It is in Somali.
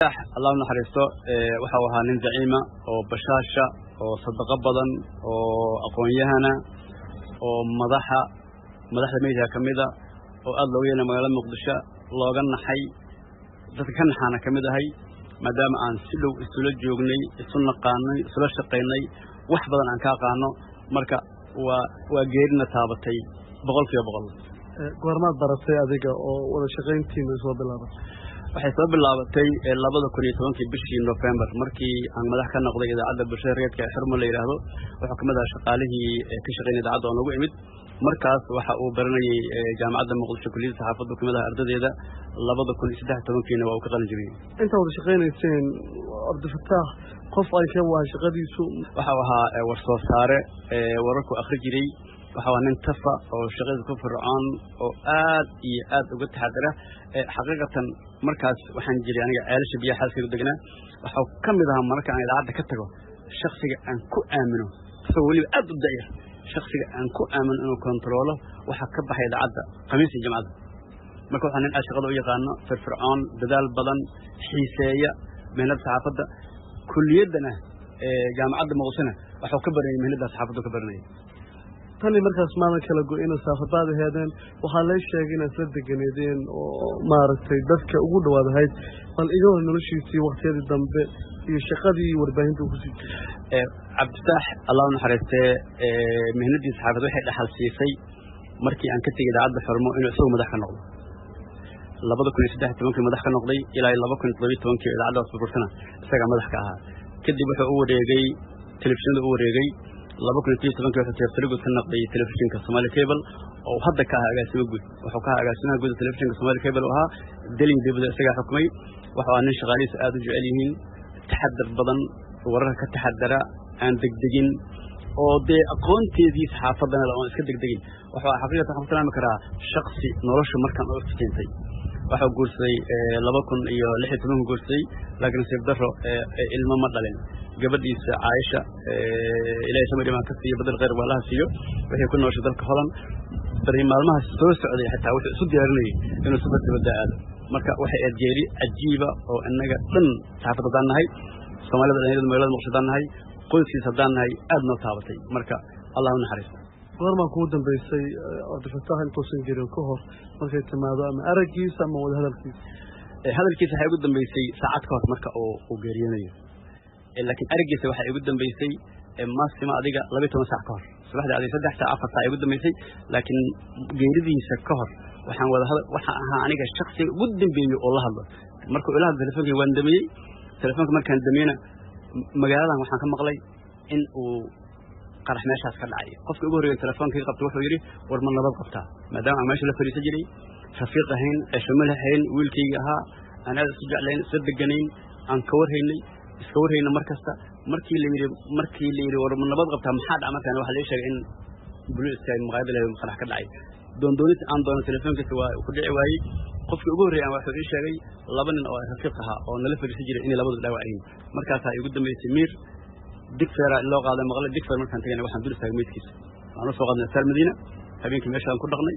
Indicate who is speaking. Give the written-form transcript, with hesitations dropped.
Speaker 1: الله نحرسته وحوها nin zaciima oo bashaasha oo sadaqo badan oo aqoon-yahana oo madaxda meesha kamida oo aad looga yeelay magaalada Muqdisho looga naxay dadka kan naxana kamid ahay maadaama aan si dhow isula joognay isu naqaanay isula shaqeynay wax badan aan ka aqaano marka waa geerina taabatay boqolkiiba boqol
Speaker 2: goormaad baratay adiga oo wada shaqeyntiina soo bilaabatay
Speaker 1: waxay soo bilaabatay 2010 bishii November markii aan madax ka noqday idaacadda bulshada reedka xirmo la yiraahdo waxa kamid ah shaqaalihii ka shaqeynay idaacadda oo nagu imid markaas waxa uu baranayay jaamacadda Muqdisho kulliyadda saxaafadda kamid ah ardadeeda 2013 waa uu ka qalin jabiyay
Speaker 2: inta wada shaqeynayseen Abdulfataax qof ay ka waa shaqadiisu
Speaker 1: waxa ahaa warsoo saare wararku akhri jiray waxa nin tafa oo shaqada ku fircoon oo aad iyo aad uga taxadara xaqiiqatan markaas waxaan jiray aniga ceelasha biyaha xaaska degnaa waxa kamid ah marka aan idaacadda ka tago shakhsiga aan ku aamino soo wali aad u dayar shakhsiga aan ku aamino inuu kontrolo waxa ka baxay idaacadda khamiis jamacada marka waxaan in shaqada u yaqaano fircoon dadaal badan xiiseeya meelada saxaafadda kulliyadana jaamacadda Muqdisho waxa ka baranay meelada saxaafadda ka baranay
Speaker 2: tani markaas maana kala go'ina saafadaad heedeen waxa la sheegay in isla deganeedeen oo maaragtay dadka ugu dhawaadahay bal iga hor noloshiisii waqtiyadii dambe iyo shaqadii warbaahinta ku sii
Speaker 1: Abdulfataax Allah naxariistay mehnadii saxaafadda waxay dhaxal siisay markii aan ka tagay idaacadda xirmo inuu isagu madax ka noqdo 2013 madax ka noqday ilaa 2012 idaacadda Asbuursana isaga madax ka ahaa kadib wuxuu u wareegay telefishinada u wareegay 2013 wuxuu tirtirgu ka noqday telefishinka Somali Cable oo hadda ka agaasimo guud wuxuu ka agaasimo guud telefishinka Somali Cable oo dalin dibada isaga xukmay waxa aan shaqaalihiisa aad u jecel yihiin taxaddar badan wararka ka taxaddara aan degdegin oo de aqoonteedii saxaafadana la oo iska degdegin waxa xaqiiqatan waxaan tilmaami karaa shakhsi nolosha markaan u iftiintay waxa guursaday 2016 guursaday laakiin sibdaro ilmo ma dhalin gabadhiisa Aisha ilaahay samadiima ka siiyo badal qeyr walaha siiyo wixii ku nooshay dalka Holland bari maalmaha soo socday xitaa wuxuu isu diyaarinayay inuu safar dibadda aado marka waxay ajeeri ajiiba oo inaga dhan saxaafadda nahay Soomaalida dhanayda magaalada Muqdisho nahay qoyskiisa nahay aad noo taabatay marka Allah u naxariisto
Speaker 2: goorma ku dambeysay Abdulfataax intuu san jiray ka hor markay timaado ama aragiisa ama wada
Speaker 1: hadalkiisa waxa ugu dambeysay saacad ka hor marka uu geeriyoonayo laakiin aragiisa waxa ugu dambeysay maasima adiga 12 saac ka hor subaxda adiga 3 saac 4 saac ugu dambeysay laakiin geeridiisa ka hor waxaan wada hadal waxa ahaa aniga shakhsiga ugu dambeeyay oo la hadlo markuu ilaha telefoonka waan damiyay telefoonka markaan damiyana magaaladan waxaan ka maqlay in uu qarax meeshaas ka dhacay qofka ugu horeeyay telefoonka qabtay wuxuu yiri war ma nabad qabtaa maadaama aan meesha la fariisan jiray rafiiq ahayn ashmal ahayn wiilkayga ahaa aan aad isu jeclayn isu deganayn aan ka warhaynay iska warhayna markasta markii la yiri war ma nabad qabtaa maxaa dhacay markaan waxa la sheegay in booliiska ay maqaayada leeyahay qarax ka dhacay doondoonid aan doono telefoonkiisa waa ku dhici waayay qofka ugu horeeyay waxa uu sheegay laba nin oo rafiiq ahaa oo nala fariisan jiray in labadu dhaawaceen markaas ay ugu dambeysay miir digfeera loo qaaday maqla digfeer markaan tagay waxaan dul istaagay meedkiisa aan soo qaadnay Madiina habeenkii meeshaan ku dhaqnay